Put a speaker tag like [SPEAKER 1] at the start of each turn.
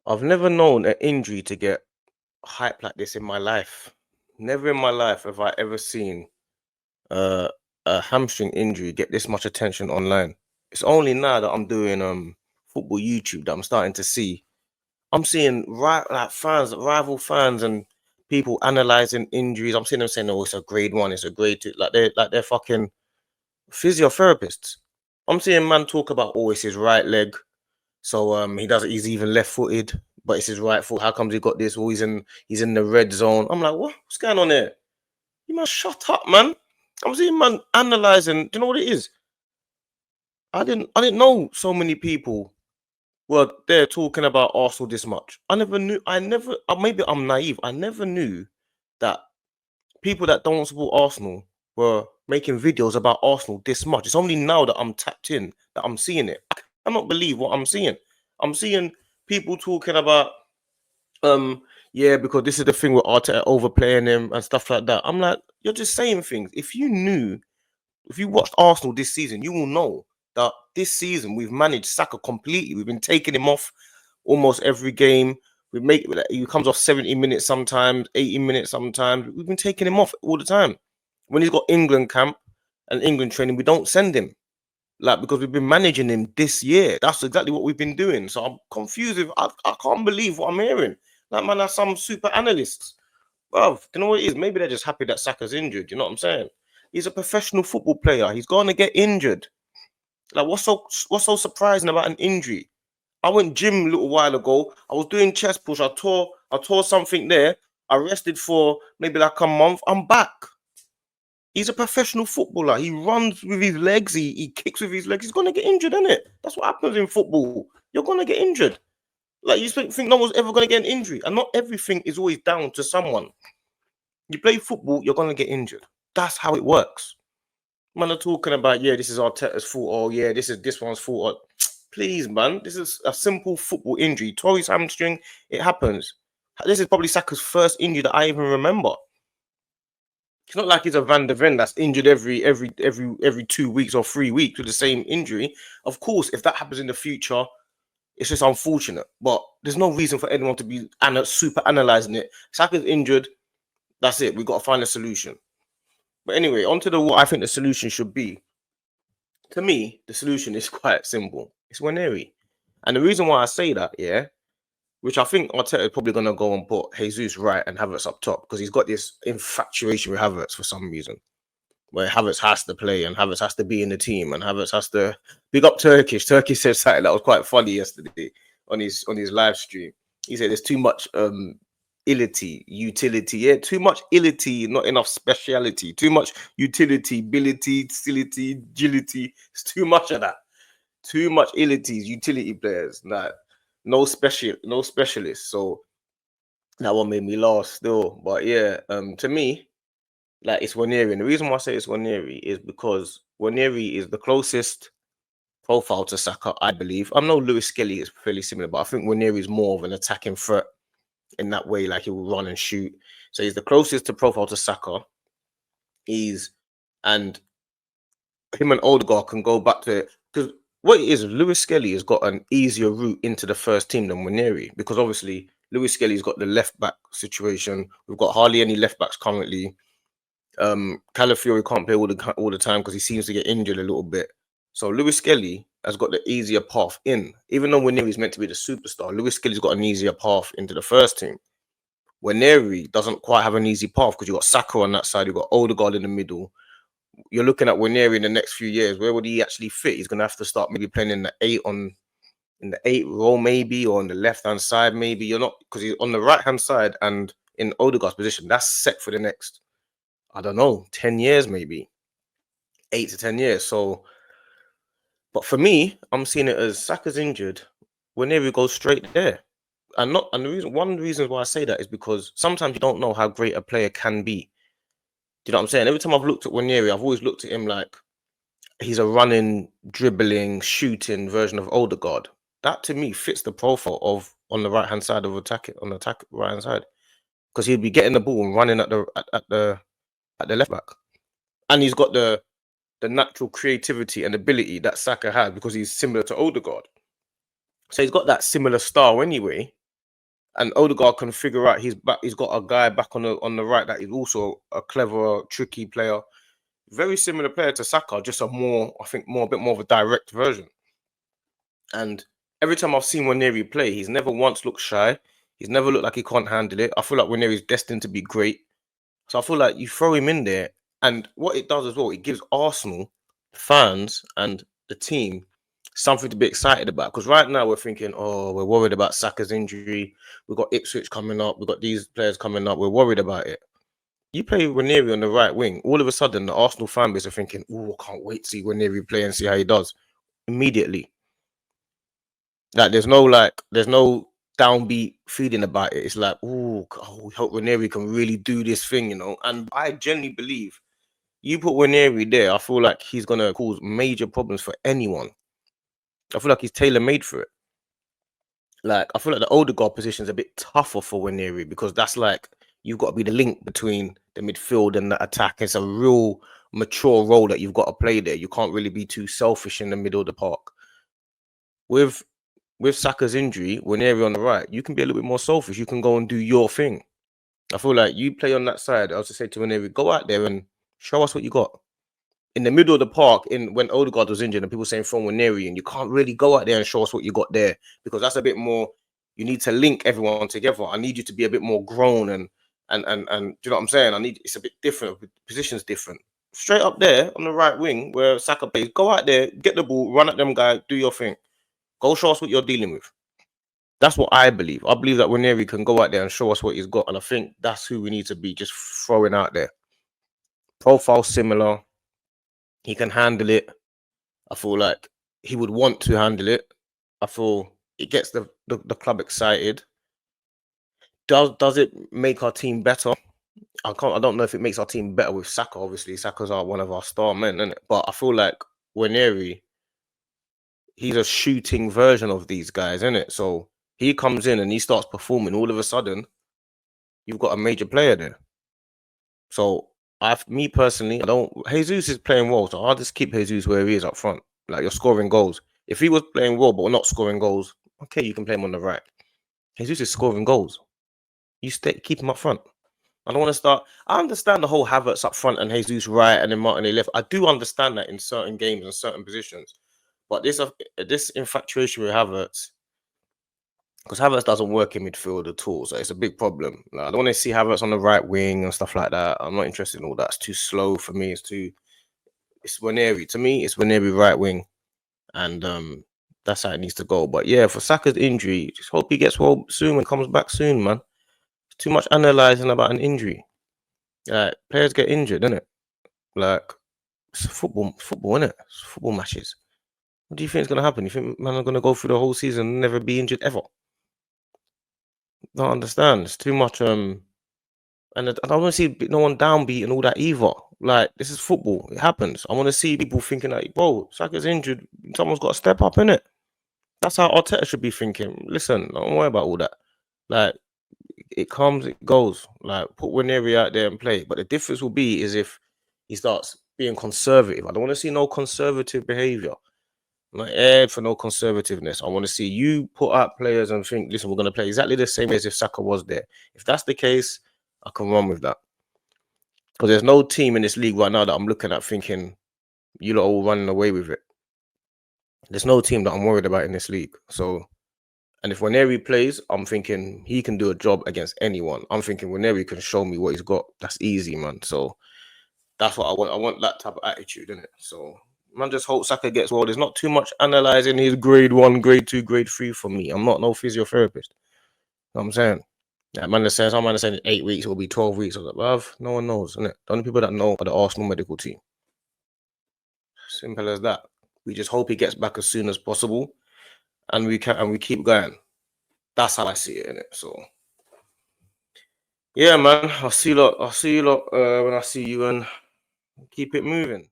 [SPEAKER 1] I've never known an injury to get hype like this in my life. Never in my life have I ever seen uh, a hamstring injury get this much attention online. It's only now that I'm doing football YouTube that I'm starting to see. I'm seeing like fans, rival fans, and people analyzing injuries. I'm seeing them saying, "Oh, it's a grade one, it's a grade two." Like they're fucking physiotherapists. I'm seeing man talk about, "Oh, it's his right leg." So he's even left footed, but it's his right foot. How comes he got this? Oh, he's in the red zone. I'm like, what's going on here? You must shut up, man. I'm seeing man analyzing. Do you know what it is? I didn't know so many people were there talking about Arsenal this much. Maybe I'm naive. I never knew that people that don't support Arsenal were making videos about Arsenal this much. It's only now that I'm tapped in that I'm seeing it. I cannot believe what I'm seeing. I'm seeing people talking about yeah, because this is the thing with Arteta overplaying him and stuff like that. I'm like, you're just saying things. If you watched Arsenal this season, you will know that this season we've managed Saka completely. We've been taking him off almost every game. He comes off 70 minutes sometimes, 80 minutes sometimes. We've been taking him off all the time. When he's got England camp and England training, we don't send him. Like, because we've been managing him this year. That's exactly what we've been doing. So I'm confused. I can't believe what I'm hearing. Like, man, that's some super analysts. Bro, you know what it is? Maybe they're just happy that Saka's injured. You know what I'm saying? He's a professional football player. He's going to get injured. Like, what's so surprising about an injury? I went gym a little while ago. I was doing chest push. I tore something there. I rested for maybe like a month. I'm back. He's a professional footballer. He runs with his legs. He kicks with his legs. He's gonna get injured, isn't it? That's what happens in football. You're gonna get injured. Like, you think no one's ever gonna get an injury, and not everything is always down to someone. You play football, you're gonna get injured. That's how it works. Man are talking about, yeah, this is Arteta's fault. Oh yeah, this is this one's fault. Please, man, this is a simple football injury. Torres hamstring. It happens. This is probably Saka's first injury that I even remember. It's not like he's a Van der Ven that's injured every 2 weeks or 3 weeks with the same injury. Of course, if that happens in the future, it's just unfortunate. But there's no reason for anyone to be super analyzing it. Saka's injured. That's it. We've got to find a solution. But anyway, on to what I think the solution should be. To me, the solution is quite simple. It's Nwaneri. And the reason why I say that, yeah, which I think Arteta is probably going to go and put Jesus right and Havertz up top, because he's got this infatuation with Havertz for some reason, where Havertz has to play and Havertz has to be in the team and Havertz has to big up Turkish. Turkish said something that was quite funny yesterday on his live stream. He said there's too much utility, yeah, too much illity, not enough speciality, too much utility, ability, facility, agility. It's too much of that. Too much illities, utility players, like no specialists. So that one made me laugh still. But yeah, to me, like, it's Nwaneri. And the reason why I say it's Nwaneri is because Nwaneri is the closest profile to Saka, I believe. I know Lewis Skelly is fairly similar, but I think Nwaneri is more of an attacking threat in that way. Like, he will run and shoot. So he's the closest to profile to Saka. And him and Odegaard can go back to it. Because what it is, Lewis Skelly has got an easier route into the first team than Nwaneri. Because obviously, Lewis Skelly's got the left back situation. We've got hardly any left backs currently. Calafiori can't play all the time because he seems to get injured a little bit. So Lewis Skelly has got the easier path in. Even though Nwaneri is meant to be the superstar, Lewis Skelly's got an easier path into the first team. Nwaneri doesn't quite have an easy path because you've got Saka on that side, you've got Odegaard in the middle. You're looking at Nwaneri in the next few years. Where would he actually fit? He's going to have to start maybe playing in the eight role, maybe, or on the left hand side, maybe. You're not, because he's on the right hand side and in Odegaard's position. That's set for the next, I don't know, 10 years, maybe 8 to 10 years. So, but for me, I'm seeing it as Saka's injured. Nwaneri goes straight there. And one of the reasons why I say that is because sometimes you don't know how great a player can be. Do you know what I'm saying? Every time I've looked at Nwaneri, I've always looked at him like he's a running, dribbling, shooting version of Odegaard. That to me fits the profile of on the right hand side of attack right hand side, because he'd be getting the ball and running at the left back, and he's got the natural creativity and ability that Saka has because he's similar to Odegaard. So he's got that similar style anyway. and Odegaard can figure out he's got a guy back on the right that is also a clever, tricky player. Very similar player to Saka, just a bit more of a direct version. And every time I've seen Nwaneri play, he's never once looked shy. He's never looked like he can't handle it. I feel like Nwaneri is destined to be great. So I feel like you throw him in there, and what it does as well, it gives Arsenal fans and the team something to be excited about. Because right now we're thinking, oh, we're worried about Saka's injury. We've got Ipswich coming up. We've got these players coming up. We're worried about it. You play Nwaneri on the right wing, all of a sudden the Arsenal fan base are thinking, oh, I can't wait to see Nwaneri play and see how he does. Immediately. Like there's no downbeat feeling about it. It's like, oh, we hope Nwaneri can really do this thing, you know. And I genuinely believe you put Nwaneri there, I feel like he's gonna cause major problems for anyone. I feel like he's tailor-made for it. Like I feel like the Odegaard position is a bit tougher for Nwaneri because that's like you've got to be the link between the midfield and the attack. It's a real mature role that you've got to play there. You can't really be too selfish in the middle of the park. With Saka's injury, Nwaneri on the right, you can be a little bit more selfish. You can go and do your thing. I feel like you play on that side. I was just say to Nwaneri, go out there and show us what you got. In the middle of the park, when Odegaard was injured, and people saying throw Nwaneri, and you can't really go out there and show us what you got there because that's a bit more. You need to link everyone together. I need you to be a bit more grown and do you know what I'm saying? It's a bit different. Position's different. Straight up there on the right wing where Saka plays, go out there, get the ball, run at them guys, do your thing. Go show us what you're dealing with. That's what I believe. I believe that Nwaneri can go out there and show us what he's got, and I think that's who we need to be just throwing out there. Profile similar. He can handle it. I feel like he would want to handle it. I feel it gets the club excited. Does it make our team better? I don't know if it makes our team better with Saka. Obviously, Saka's one of our star men, isn't it? But I feel like Nwaneri, he's a shooting version of these guys, isn't it? So he comes in and he starts performing. All of a sudden, you've got a major player there. So me personally, Jesus is playing well, so I'll just keep Jesus where he is up front. Like you're scoring goals. If he was playing well but not scoring goals, okay, you can play him on the right. Jesus is scoring goals. You keep him up front. I don't want to start. I understand the whole Havertz up front and Jesus right and then Martinelli left. I do understand that in certain games and certain positions, but this infatuation with Havertz, because Havertz doesn't work in midfield at all, so it's a big problem. Like, I don't want to see Havertz on the right wing and stuff like that. I'm not interested in all that. It's too slow for me. It's Nwaneri. To me, it's Nwaneri right wing, and that's how it needs to go. But yeah, for Saka's injury, just hope he gets well soon and comes back soon, man. It's too much analysing about an injury. Like players get injured, innit? Like it's football, innit? It's football matches. What do you think is gonna happen? You think man are gonna go through the whole season and never be injured ever? Don't understand. It's too much. And I don't want to see no one downbeat and all that either. Like this is football. It happens. I want to see people thinking like, bro, Saka's injured. Someone's got to step up in it. That's how Arteta should be thinking. Listen, don't worry about all that. Like it comes, it goes. Like put Nwaneri out there and play. But the difference will be is if he starts being conservative. I don't want to see no conservative behavior. I'm not here for no conservativeness. I want to see you put out players and think, listen, we're going to play exactly the same as if Saka was there. If that's the case, I can run with that. Because there's no team in this league right now that I'm looking at thinking you lot are all running away with it. There's no team that I'm worried about in this league. So, and if Nwaneri plays, I'm thinking he can do a job against anyone. I'm thinking Nwaneri can show me what he's got. That's easy, man. So that's what I want. I want that type of attitude, innit? So man, just hope Saka gets well. There's not too much analysing his grade 1, grade 2, grade 3 for me. I'm not no physiotherapist. You know what I'm saying? That man says, some man is saying 8 weeks, it'll be 12 weeks. I was like, bruv, no one knows, innit? The only people that know are the Arsenal medical team. Simple as that. We just hope he gets back as soon as possible, and we keep going. That's how I see it, innit? So yeah, man. I'll see you lot when I see you, and keep it moving.